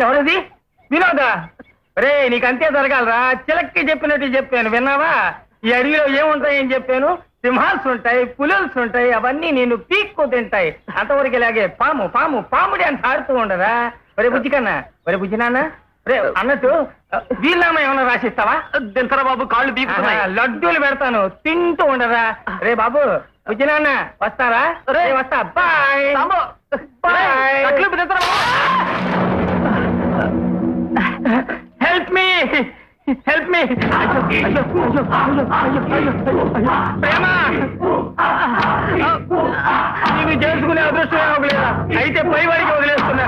ఎవరది? వినోదా? రే నీకంతే జరగాలరా. చిలక్కి చెప్పినట్టు చెప్పాను, విన్నావా? ఈ అడవిలో ఏముంటాయని చెప్పాను. సింహాల్స్ ఉంటాయి, పులుల్స్ ఉంటాయి, అవన్నీ నేను పీక్కు తింటాయి. అంతవరకు ఇలాగే పాము పాము పాముడి అని ఆడుతూ ఉండరా? ఒరే బుజ్జి కన్నా, ఒరే బుజ్జి నాన్న, రే అన్నట్టు వీళ్ళమ్మ ఏమన్నా రాసిస్తావా? దింతరా బాబు, కాళ్ళు బీపుతున్నాయి. లడ్డూలు పెడతాను, తింటూ ఉండరా? రే బాబు బుజ్జి నాన్న వస్తారా? రే వస్తా, bye bye. Help me, help me. ప్రేమ నీకు చేసుకునే అదృష్టం అవ్వలేదా? అయితే పై వాడికి వదిలేస్తున్నా.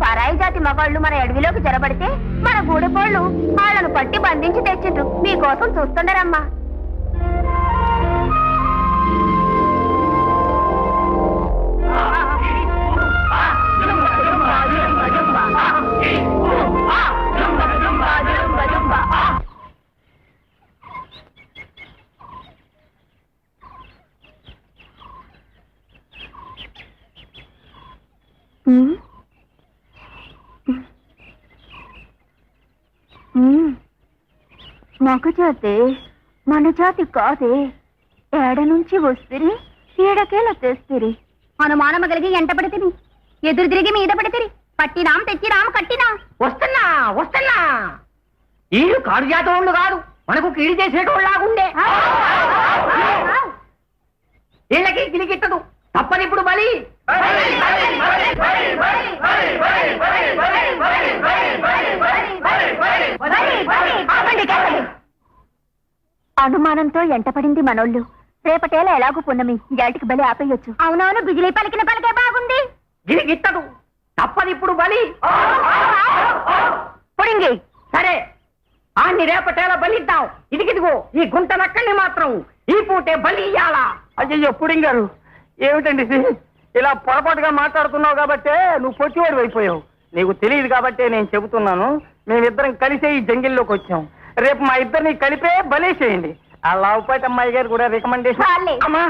పరాయి జాతి మగాళ్ళు మన అడవిలోకి జరబడితే మన గూడెపోళ్ళు వాళ్ళను పట్టి బంధించి తెచ్చిండ్రు. మీకోసం చూస్తుండరమ్మా. మగ జాతే మన జాతి కాదే. ఏడ నుంచి వస్తురి, ఏడకేలా తెస్తురి. అనుమానమ కలిగి ఎంట పడితిరి, ఎదురు తిరిగి మీద పడితిరి. పట్టినాం తెచ్చినాం కట్టినా. వస్తున్నా వస్తున్నా. వీళ్ళు కాడు జాతోళ్ళు కాదు, మనకు కీడి చేసేటోళ్ళలాగుండే. వీళ్ళకి గిలిగిట్టదు, తప్పనిప్పుడు బలి. అనుమానంతో ఎంటపడింది మనోళ్ళు. రేపటేలా ఎలాగూ పున్నమి, ఏటికి బలి ఆపేయొచ్చు. అవునవును, బిజిలీ పలికిన పలికే బాగుంది. గిలిగిట్టదు, తప్పనిప్పుడు బలి. పొడింగి సరే, ఆన్ని రేపటేలా బలిద్దాం. ఇదిగిదిగో ఈ గుంట నక్కల్ని మాత్రం ఈ పూటే బలి ఇయ్యాలా. అయ్యో పుడింగారు, ఏమిటండి ఇది? ఇలా పొరపాటుగా మాట్లాడుతున్నావు కాబట్టే నువ్వు పొట్టివాడు అయిపోయావు. నీకు తెలియదు కాబట్టే నేను చెబుతున్నాను. మేమిద్దరం కలిసే ఈ జంగిల్లోకి వచ్చాం. రేపు మా ఇద్దరిని కలిపే బలేసేయండి. ఆ లావుపాటి అమ్మాయి గారు కూడా రికమెండేషన్. అమ్మా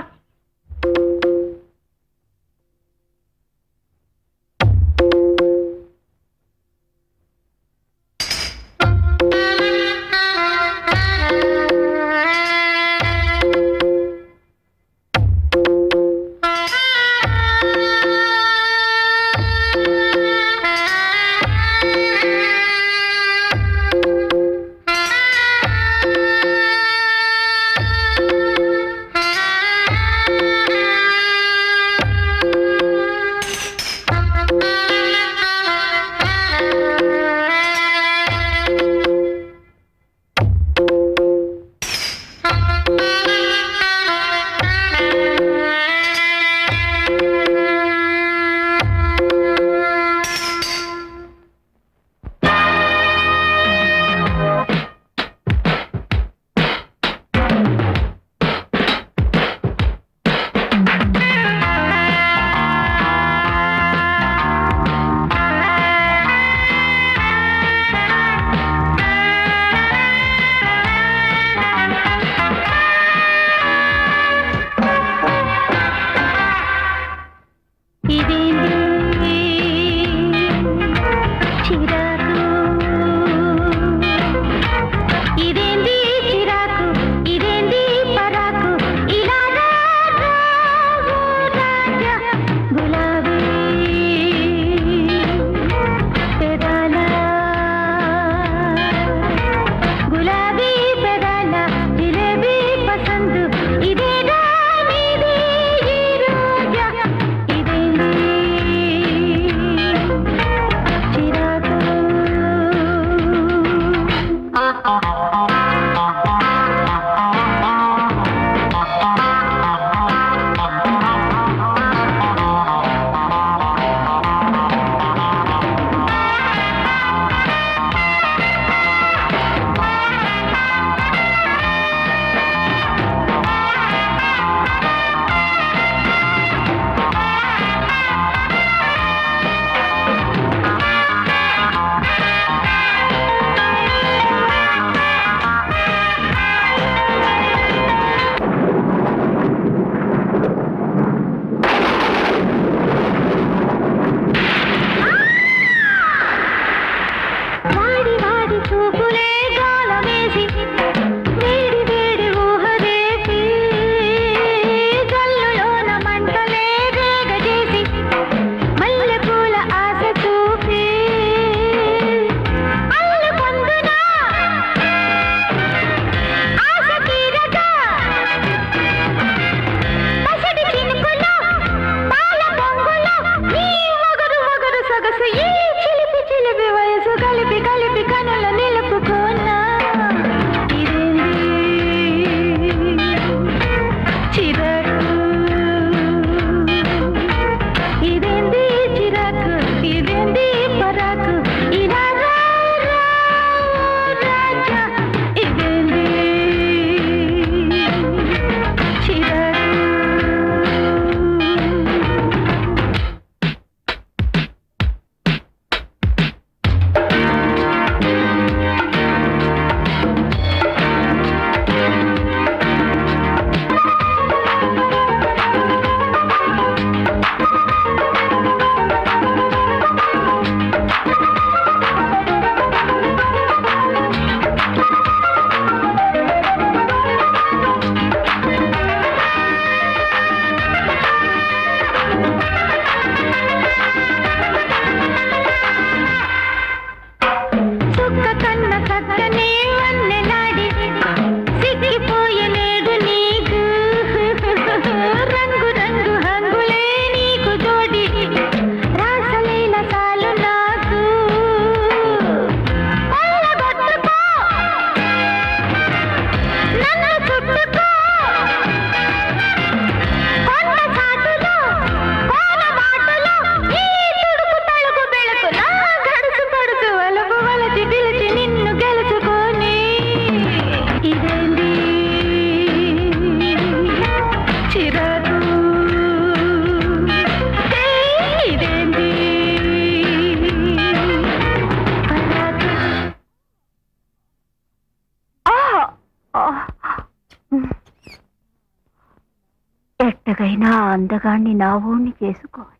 వాడి వాడి చూపులే గాలమేసి వేడి వేడి ఊహరేసి గల్లులోన మంటలే రేగజేసి మల్లెపూల ఆశ చూపి అల్లు పొందునా ఆశ తీరగా పసిడి చినుకులో పాల పొంగులో నీ వగరు వగరు సొగసు ఈ చిలిపి చిలిపి వయసు కలిపి కలిపి కనుల నిలుపుకోనా ఇదేంది చిరాకు ఇదేంది పరాకు ఇలా రా, రా, రాజా. ఇదేంది చిరాకు చుక్క కన్న సక్కనే వన్నెలాడి సిక్కిపోయే నేడు నీకు రంగు రంగు హంగులే నీకు జోడి రాసలీల సాలు నాకు కొల్లగొట్టుకో నన్ను చుట్టుకో కొండ చాటులో కోన మాటలో ఈ తుడుకు తడుకు బెళకు నా గడుసు పడుచు వలపు వలచి పిలిచి నిన్ను గెలుచుకొని ఇదేంది చిరాకు ఇదేంది పరాకు ఎట్టగైనా అందగాన్ని నా ఊణ్ణి చేసుకోవాలి.